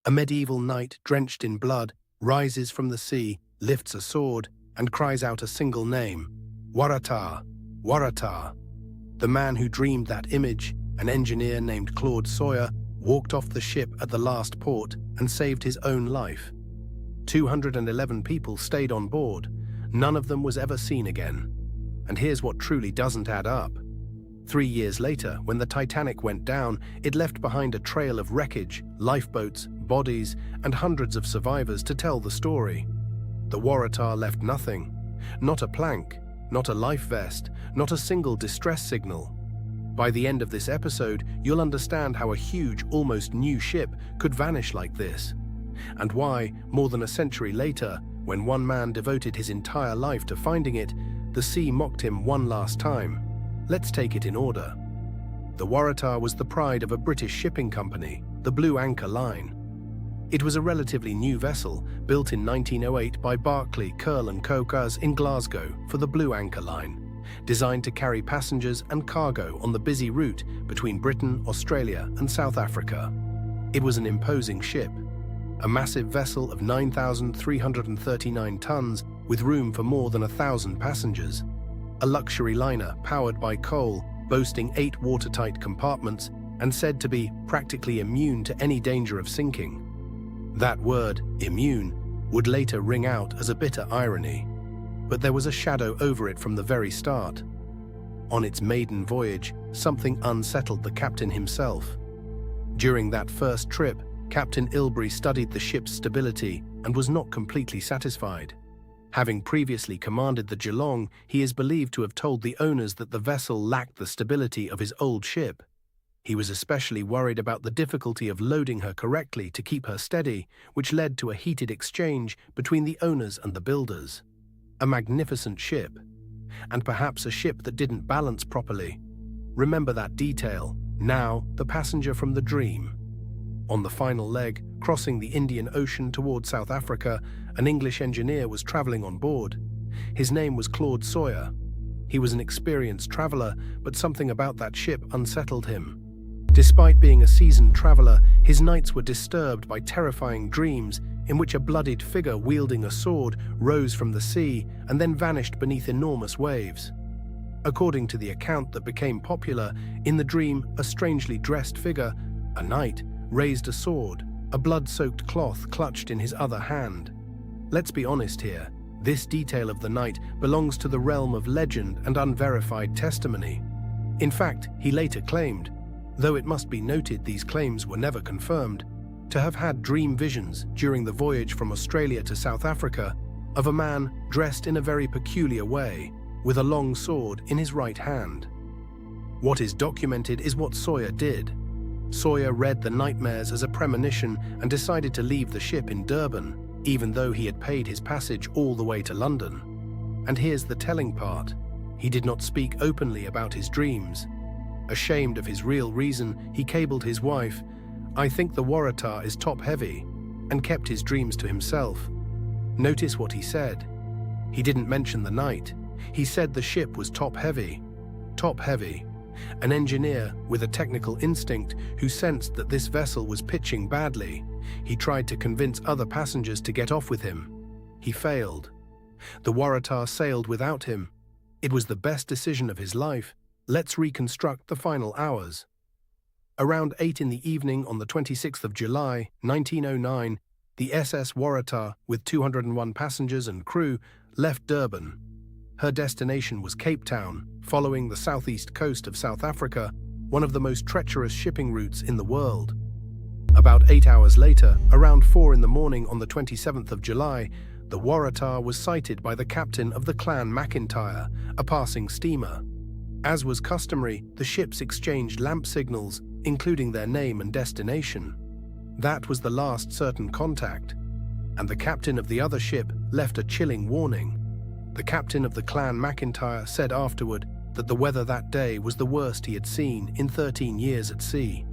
A medieval knight drenched in blood rises from the sea, lifts a sword, and cries out a single name: Waratah, Waratah. The man who dreamed that image, an engineer named Claude Sawyer, walked off the ship at the last port and saved his own life. 211 people stayed on board. None of them was ever seen again. And here's what truly doesn't add up. 3 years later, when the Titanic went down, it left behind a trail of wreckage, lifeboats, bodies, and hundreds of survivors to tell the story. The Waratah left nothing. Not a plank, not a life vest, not a single distress signal. By the end of this episode, you'll understand how a huge, almost new ship could vanish like this, and why, more than a century later, when one man devoted his entire life to finding it, the sea mocked him one last time. Let's take it in order. The Waratah was the pride of a British shipping company, the Blue Anchor Line. It was a relatively new vessel, built in 1908 by Barclay, Curle & Co. in Glasgow for the Blue Anchor Line, designed to carry passengers and cargo on the busy route between Britain, Australia, and South Africa. It was an imposing ship, a massive vessel of 9,339 tons with room for more than 1,000 passengers. A luxury liner powered by coal, boasting 8 watertight compartments and said to be practically immune to any danger of sinking. That word, immune, would later ring out as a bitter irony, but there was a shadow over it from the very start. On its maiden voyage, something unsettled the captain himself. During that first trip, Captain Ilbury studied the ship's stability and was not completely satisfied. Having previously commanded the Geelong, he is believed to have told the owners that the vessel lacked the stability of his old ship. He was especially worried about the difficulty of loading her correctly to keep her steady, which led to a heated exchange between the owners and the builders. A magnificent ship, and perhaps a ship that didn't balance properly. Remember that detail. Now, the passenger from the dream. On the final leg, crossing the Indian Ocean toward South Africa, an English engineer was traveling on board. His name was Claude Sawyer. He was an experienced traveler, but something about that ship unsettled him. Despite being a seasoned traveler, his nights were disturbed by terrifying dreams in which a bloodied figure wielding a sword rose from the sea and then vanished beneath enormous waves. According to the account that became popular, in the dream, a strangely dressed figure, a knight, raised a sword, a blood-soaked cloth clutched in his other hand. Let's be honest here, this detail of the night belongs to the realm of legend and unverified testimony. In fact, he later claimed, though it must be noted these claims were never confirmed, to have had dream visions during the voyage from Australia to South Africa of a man dressed in a very peculiar way, with a long sword in his right hand. What is documented is what Sawyer did. Sawyer read the nightmares as a premonition and decided to leave the ship in Durban, even though he had paid his passage all the way to London. And here's the telling part. He did not speak openly about his dreams. Ashamed of his real reason, he cabled his wife, "I think the Waratah is top-heavy," and kept his dreams to himself. Notice what he said. He didn't mention the night. He said the ship was top-heavy. Top-heavy. An engineer with a technical instinct who sensed that this vessel was pitching badly. He tried to convince other passengers to get off with him. He failed. The Waratah sailed without him. It was the best decision of his life. Let's reconstruct the final hours. Around 8 in the evening on the 26th of July, 1909, the SS Waratah, with 201 passengers and crew, left Durban. Her destination was Cape Town, following the southeast coast of South Africa, one of the most treacherous shipping routes in the world. About 8 hours later, around 4 in the morning on the 27th of July, the Waratah was sighted by the captain of the Clan McIntyre, a passing steamer. As was customary, the ships exchanged lamp signals, including their name and destination. That was the last certain contact, and the captain of the other ship left a chilling warning. The captain of the Clan McIntyre said afterward that the weather that day was the worst he had seen in 13 years at sea.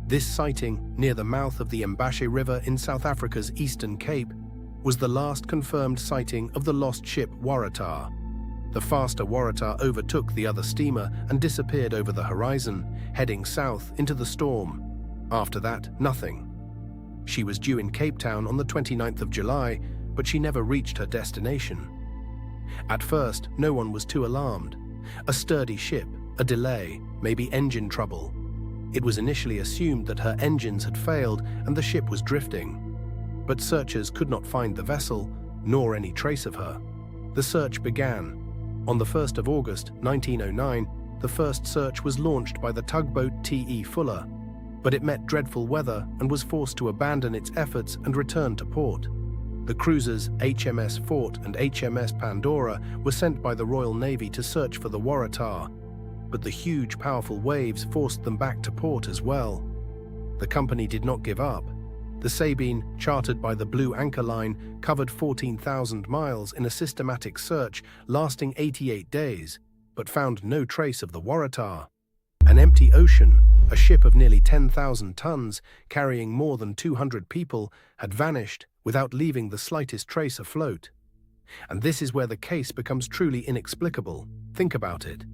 This sighting, near the mouth of the Mbashe River in South Africa's Eastern Cape, was the last confirmed sighting of the lost ship Waratah. The faster Waratah overtook the other steamer and disappeared over the horizon, heading south into the storm. After that, nothing. She was due in Cape Town on the 29th of July, but she never reached her destination. At first, no one was too alarmed. A sturdy ship, a delay, maybe engine trouble. It was initially assumed that her engines had failed and the ship was drifting. But searchers could not find the vessel, nor any trace of her. The search began. On the 1st of August, 1909, the first search was launched by the tugboat T.E. Fuller, but it met dreadful weather and was forced to abandon its efforts and return to port. The cruisers HMS Fort and HMS Pandora were sent by the Royal Navy to search for the Waratah, but the huge, powerful waves forced them back to port as well. The company did not give up. The Sabine, chartered by the Blue Anchor Line, covered 14,000 miles in a systematic search lasting 88 days, but found no trace of the Waratah. An empty ocean, a ship of nearly 10,000 tons, carrying more than 200 people, had vanished without leaving the slightest trace afloat. And this is where the case becomes truly inexplicable. Think about it.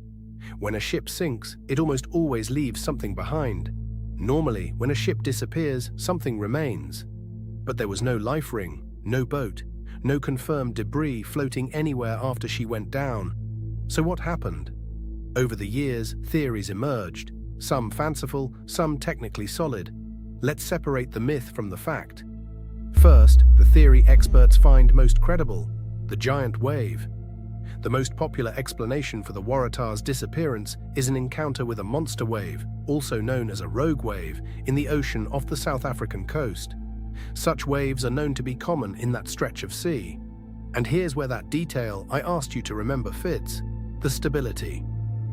When a ship sinks, it almost always leaves something behind. Normally, when a ship disappears, something remains. But there was no life ring, no boat, no confirmed debris floating anywhere after she went down. So what happened? Over the years, theories emerged, some fanciful, some technically solid. Let's separate the myth from the fact. First, the theory experts find most credible: the giant wave. The most popular explanation for the Waratah's disappearance is an encounter with a monster wave, also known as a rogue wave, in the ocean off the South African coast. Such waves are known to be common in that stretch of sea. And here's where that detail I asked you to remember fits: the stability.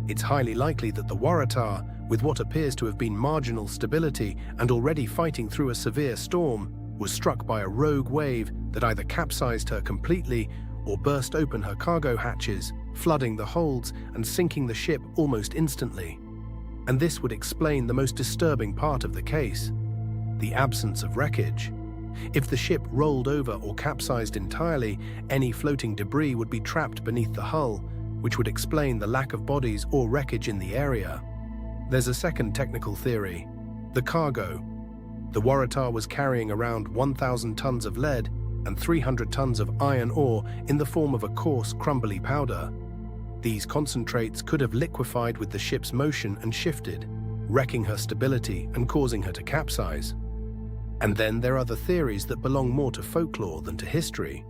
It's highly likely that the Waratah, with what appears to have been marginal stability and already fighting through a severe storm, was struck by a rogue wave that either capsized her completely or burst open her cargo hatches, flooding the holds and sinking the ship almost instantly. And this would explain the most disturbing part of the case: the absence of wreckage. If the ship rolled over or capsized entirely, any floating debris would be trapped beneath the hull, which would explain the lack of bodies or wreckage in the area. There's a second technical theory: the cargo. The Waratah was carrying around 1,000 tons of lead and 300 tons of iron ore in the form of a coarse, crumbly powder. These concentrates could have liquefied with the ship's motion and shifted, wrecking her stability and causing her to capsize. And then there are the theories that belong more to folklore than to history.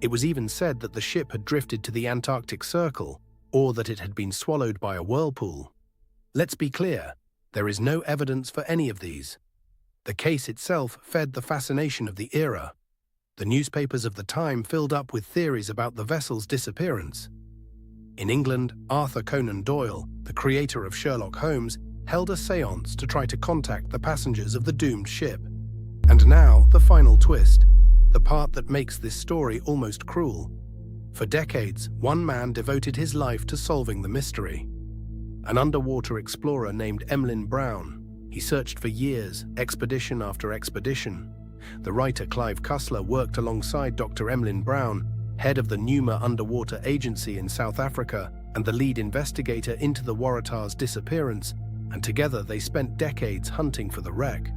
It was even said that the ship had drifted to the Antarctic Circle, or that it had been swallowed by a whirlpool. Let's be clear, there is no evidence for any of these. The case itself fed the fascination of the era. The newspapers of the time filled up with theories about the vessel's disappearance. In England, Arthur Conan Doyle, the creator of Sherlock Holmes, held a séance to try to contact the passengers of the doomed ship. And now, the final twist, the part that makes this story almost cruel. For decades, one man devoted his life to solving the mystery. An underwater explorer named Emlyn Brown. He searched for years, expedition after expedition. The writer Clive Cussler worked alongside Dr. Emlyn Brown, head of the Numa Underwater Agency in South Africa and the lead investigator into the Waratah's disappearance, and together they spent decades hunting for the wreck.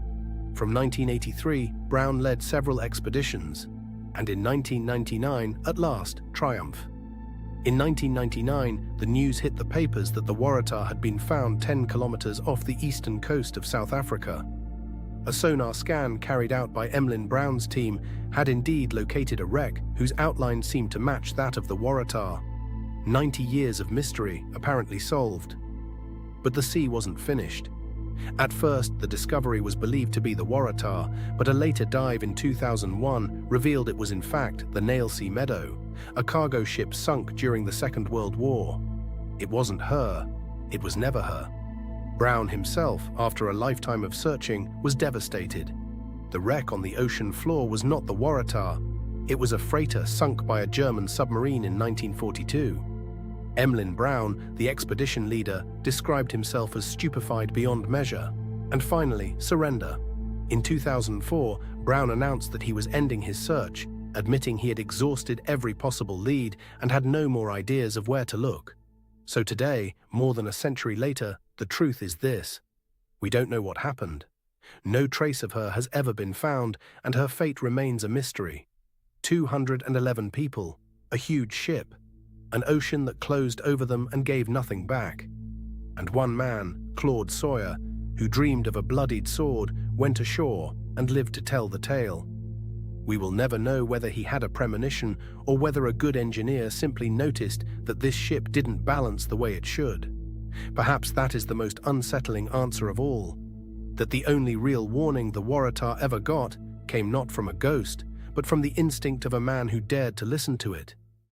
From 1983, Brown led several expeditions, and in 1999, at last, triumph. In 1999, the news hit the papers that the Waratah had been found 10 kilometers off the eastern coast of South Africa. A sonar scan carried out by Emlyn Brown's team had indeed located a wreck whose outline seemed to match that of the Waratah. 90 years of mystery apparently solved. But the sea wasn't finished. At first, the discovery was believed to be the Waratah, but a later dive in 2001 revealed it was in fact the Nailsea Meadow, a cargo ship sunk during the Second World War. It wasn't her. It was never her. Brown himself, after a lifetime of searching, was devastated. The wreck on the ocean floor was not the Waratah. It was a freighter sunk by a German submarine in 1942. Emlyn Brown, the expedition leader, described himself as stupefied beyond measure, and finally, surrender. In 2004, Brown announced that he was ending his search, admitting he had exhausted every possible lead and had no more ideas of where to look. So today, more than a century later, the truth is this: we don't know what happened. No trace of her has ever been found, and her fate remains a mystery. 211 people, a huge ship, an ocean that closed over them and gave nothing back. And one man, Claude Sawyer, who dreamed of a bloodied sword, went ashore and lived to tell the tale. We will never know whether he had a premonition or whether a good engineer simply noticed that this ship didn't balance the way it should. Perhaps that is the most unsettling answer of all, that the only real warning the Waratah ever got came not from a ghost, but from the instinct of a man who dared to listen to it.